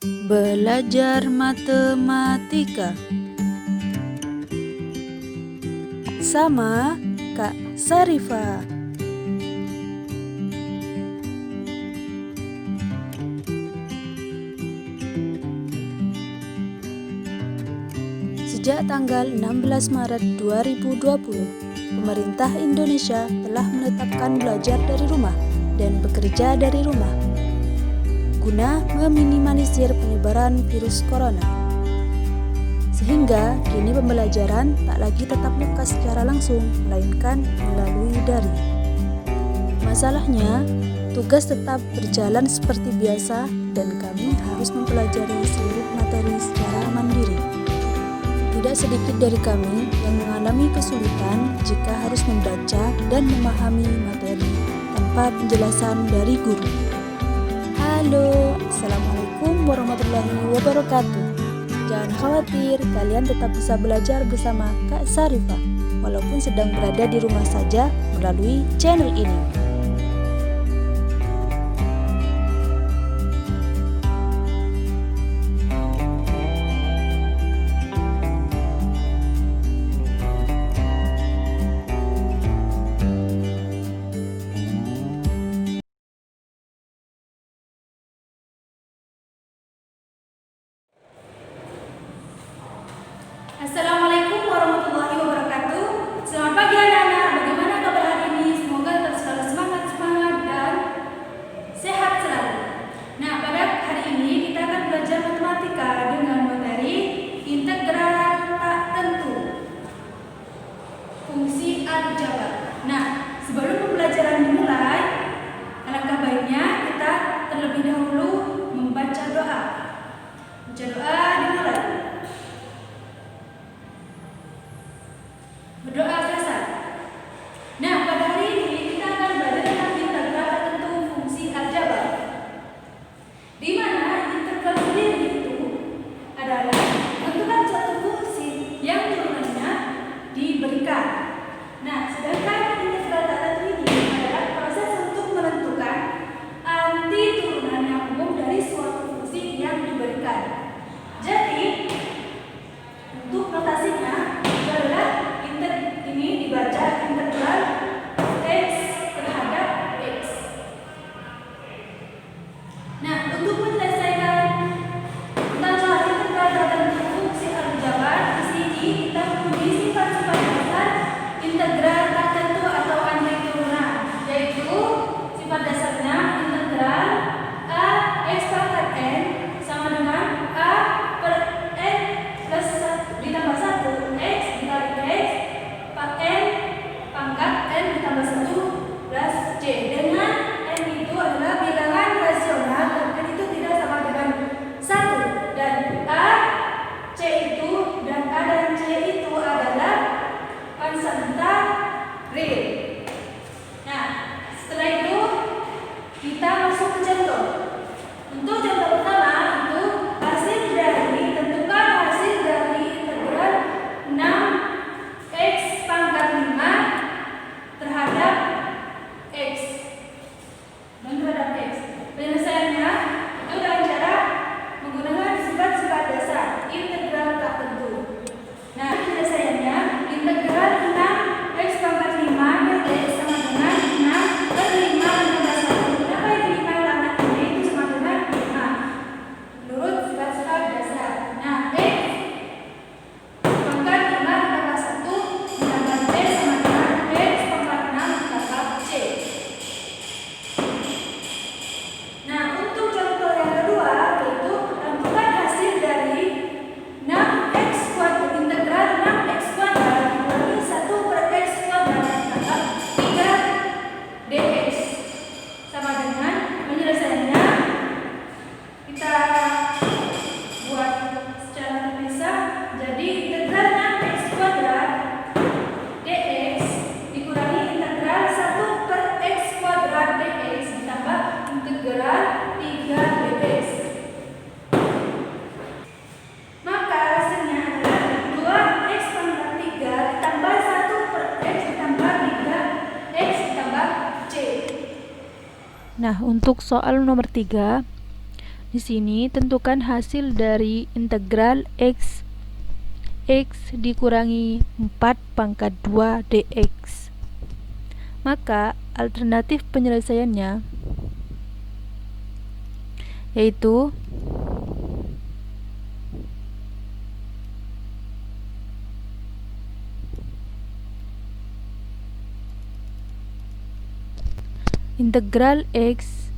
Belajar matematika sama Kak Sarifah. Sejak tanggal 16 Maret 2020, pemerintah Indonesia telah menetapkan belajar dari rumah dan bekerja dari rumah guna meminimalisir penyebaran virus corona. Sehingga kini pembelajaran tak lagi tatap muka secara langsung, melainkan melalui daring. Masalahnya, tugas tetap berjalan seperti biasa dan kami harus mempelajari seluruh materi secara mandiri. Tidak sedikit dari kami yang mengalami kesulitan jika harus membaca dan memahami materi tanpa penjelasan dari guru. Halo, Assalamualaikum warahmatullahi wabarakatuh. Jangan khawatir, kalian tetap bisa belajar bersama Kak Sarifah, walaupun sedang berada di rumah saja melalui channel ini. Assalamualaikum warahmatullahi wabarakatuh. Selamat pagi anak-anak. Bagaimana kabar hari ini? Semoga tetap selalu semangat dan sehat selalu. Nah, pada hari ini kita akan belajar matematika dengan materi integral tak tentu, fungsi aljabar. Nah, sebelum pembelajaran dimulai, alangkah baiknya kita terlebih dahulu membaca doa. Baca doa dimulai. Berdoa selesai. Nah, pada hari ini kita akan belajar tentang integral tak tentu fungsi aljabar. Di mana integral sendiri itu adalah menentukan suatu fungsi yang turunannya diberikan. Nah, sedangkan integral tak tentu ini adalah proses untuk menentukan arti turunan yang umum dari suatu fungsi yang diberikan. Jadi, untuk notasinya adalah ini dibaca integral x terhadap x. Nah, untuk menyelesaikan tentang soal integral tak tentu fungsi aljabar, di sini kita mempunyai sifat-sifat dasar integral tak tentu atau anti turunan, yaitu sifat dasarnya integral a x pangkat n sama dengan a per n plus 1 ditambah 1 x dikali x n pangkat n ditambah 1 plus c, dengan n itu adalah bilangan rasional dan n itu tidak sama dengan 1, dan a, c itu dan a dan c itu adalah konstanta real. Nah, setelah itu kita masuk ke contoh. Untuk contoh pertama itu hasil dari tentukan hasil dari integral 6 x pangkat 5 terhadap x dan terhadap x. Penyelesaiannya itu dengan cara menggunakan sifat-sifat dasar integral tak tentu. Nah, penyelesaiannya integral 6 x pangkat 5 dx sama dengan 6 per 5 tambah 1. Kenapa ini 5 karena ini itu sama dengan 5 menurut sifat-sifat dasar. Nah, x pangkat 5 ditambah 1 ditambah c sama dengan x pangkat 6 ditambah c. Nah, untuk contoh yang kedua yaitu tentukan hasil dari 6x kuadrat, integral 6x kuadrat dikurangi 1 per x kuadrat ditambah 3 dx sama dengan penyelesaiannya kita buat secara terpisah. Jadi integral 6x kuadrat dx dikurangi integral 1 per x kuadrat dx ditambah integral 3 dx. Maka hasilnya adalah 2x pangkat 3 ditambah 1 per x ditambah 3x ditambah c. Nah, untuk soal nomor 3, Di sini tentukan hasil dari integral x dikurangi 4 pangkat 2 dx. Maka alternatif penyelesaiannya yaitu integral x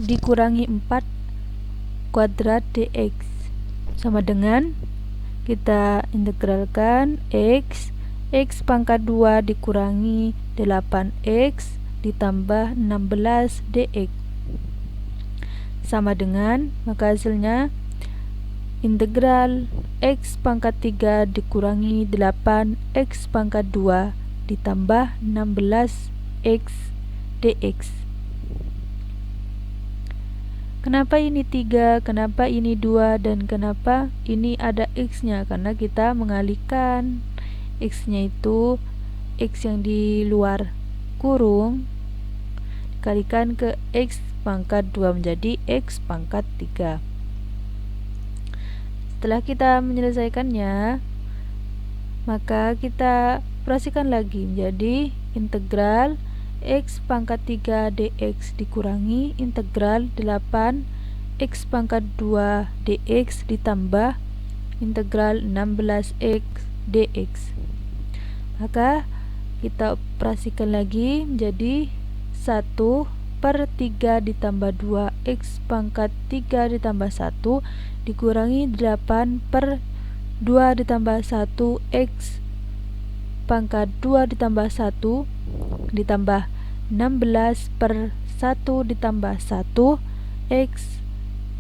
dikurangi 4 kuadrat dx sama dengan kita integralkan x pangkat 2 dikurangi 8x ditambah 16 dx sama dengan, maka hasilnya integral x pangkat 3 dikurangi 8x pangkat 2 ditambah 16x dx. Kenapa ini 3, kenapa ini 2, dan kenapa ini ada x-nya? Karena kita mengalihkan x-nya itu x yang di luar kurung dikalikan ke x pangkat 2 menjadi x pangkat 3. Setelah kita menyelesaikannya, maka kita operasikan lagi menjadi integral x pangkat 3 dx dikurangi integral 8 x pangkat 2 dx ditambah integral 16x dx. Maka kita operasikan lagi menjadi 1/3 ditambah 2 x pangkat 3 ditambah 1 dikurangi 8/2 ditambah 1 x pangkat 2 ditambah 1 ditambah 16/1 ditambah 1 x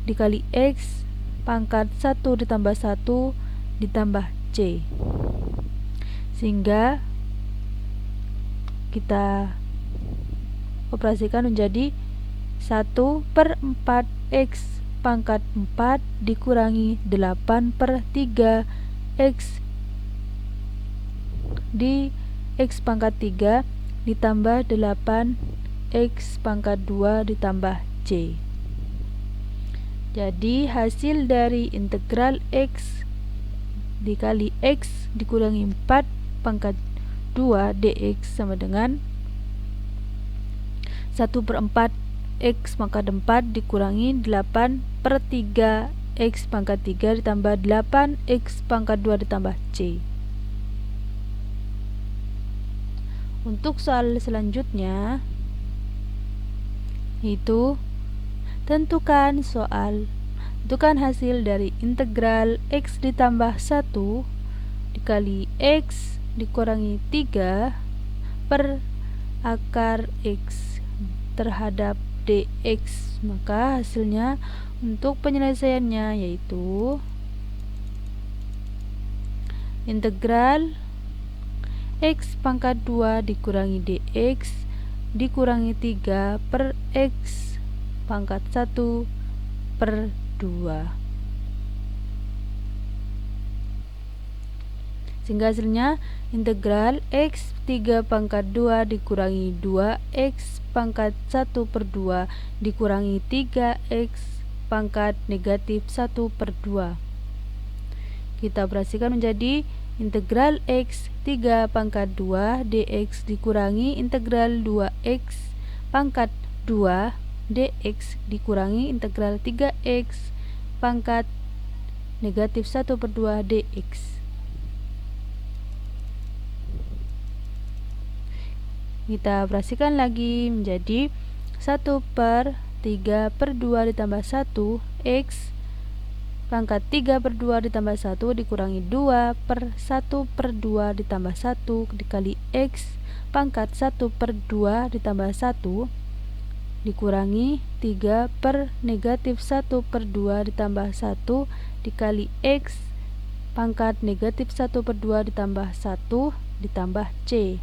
dikali x pangkat 1 ditambah 1 ditambah c, sehingga kita operasikan menjadi 1/4 x pangkat 4 dikurangi 8/3 x di x pangkat 3 ditambah 8 x pangkat 2 ditambah c. Jadi hasil dari integral x dikali x dikurangi 4 pangkat 2 dx sama dengan 1/4 x pangkat 4 dikurangi 8/3 x pangkat 3 ditambah 8 x pangkat 2 ditambah c. Untuk soal selanjutnya yaitu tentukan hasil dari integral x ditambah 1 dikali x dikurangi 3 per akar x terhadap dx. Maka hasilnya untuk penyelesaiannya yaitu integral x pangkat 2 dikurangi dx dikurangi 3 per x pangkat 1/2. Sehingga hasilnya integral x 3 pangkat 2 dikurangi 2x pangkat 1/2 dikurangi 3x pangkat negatif 1/2. Kita operasikan menjadi integral x 3 pangkat 2 dx dikurangi integral 2x pangkat 2 dx dikurangi integral 3x pangkat negatif 1/2 dx. Kita operasikan lagi menjadi 1/3/2 ditambah 1 x pangkat 3/2 ditambah 1 dikurangi 2/1/2 ditambah 1 dikali x pangkat 1/2 ditambah 1 dikurangi 3/-1/2 ditambah 1 dikali x pangkat negatif 1/2 ditambah 1 ditambah c.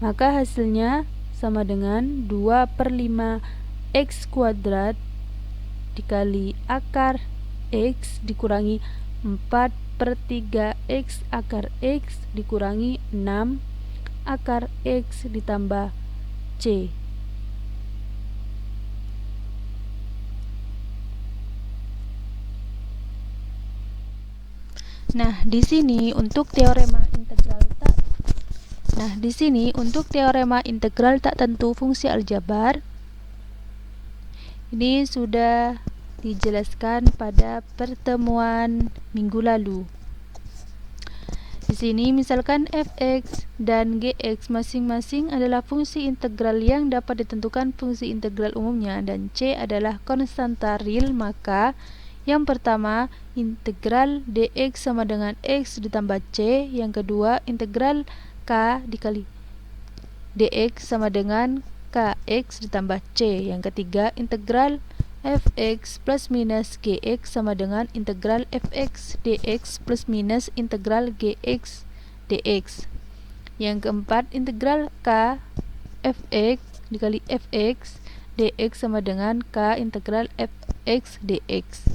Maka hasilnya sama dengan 2/5 x kuadrat dikali akar x dikurangi 4/3 x akar x dikurangi 6 akar x ditambah C. Nah, di sini untuk teorema integral tak tentu fungsi aljabar ini sudah dijelaskan pada pertemuan minggu lalu. Di sini misalkan fx dan gx masing-masing adalah fungsi integral yang dapat ditentukan fungsi integral umumnya dan c adalah konstanta real, maka yang pertama integral dx sama dengan x ditambah c, yang kedua integral k dikali dx sama dengan kx ditambah c, yang ketiga integral fx plus minus gx sama dengan integral fx dx plus minus integral gx dx, yang keempat integral k fx dikali fx dx sama dengan k integral fx dx.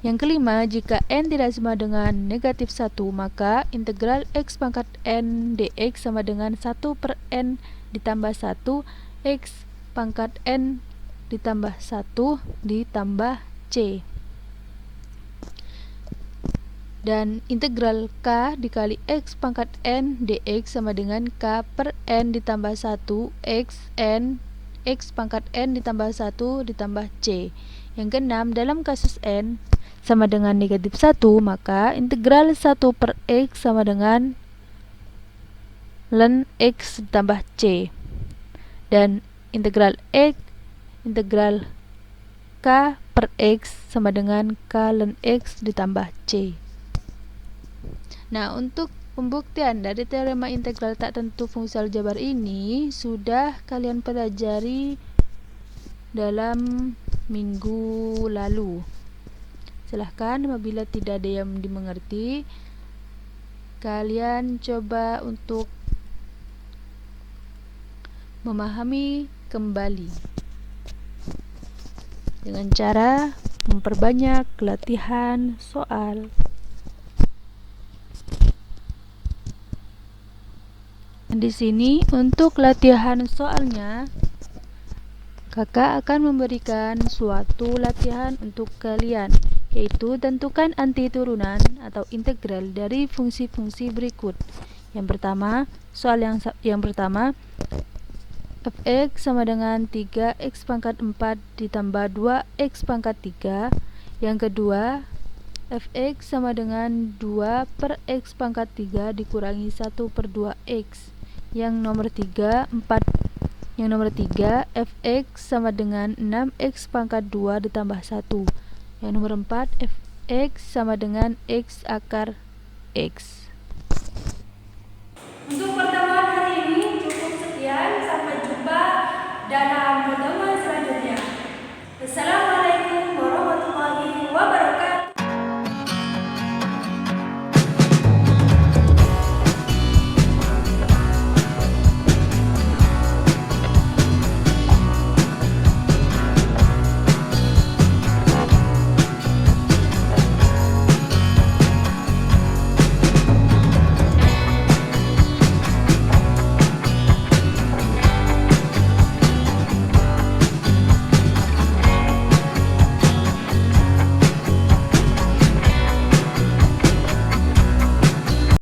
Yang kelima, jika n tidak sama dengan negatif 1, maka integral x pangkat n dx sama dengan 1 per n ditambah 1 x pangkat n ditambah 1 ditambah c. Dan integral k dikali x pangkat n dx sama dengan k per n ditambah 1 x pangkat n ditambah 1 ditambah c. Yang keenam, dalam kasus n sama dengan negatif 1, maka integral 1 per x sama dengan ln x ditambah c. Dan integral k per x sama dengan k ln x ditambah c. Nah, untuk pembuktian dari teorema integral tak tentu fungsi aljabar ini sudah kalian pelajari dalam minggu lalu. Silahkan apabila tidak ada yang dimengerti, kalian coba untuk memahami kembali dengan cara memperbanyak latihan soal. Di sini untuk latihan soalnya, kakak akan memberikan suatu latihan untuk kalian, yaitu tentukan anti turunan atau integral dari fungsi-fungsi berikut. Yang pertama, soal yang pertama, fx sama dengan 3x pangkat 4 ditambah 2x pangkat 3. Yang kedua, fx sama dengan 2 per x pangkat 3 dikurangi 1 per 2x. Yang nomor 3, fx sama dengan 6x pangkat 2 ditambah 1. Yang nomor 4, fx sama dengan x akar x.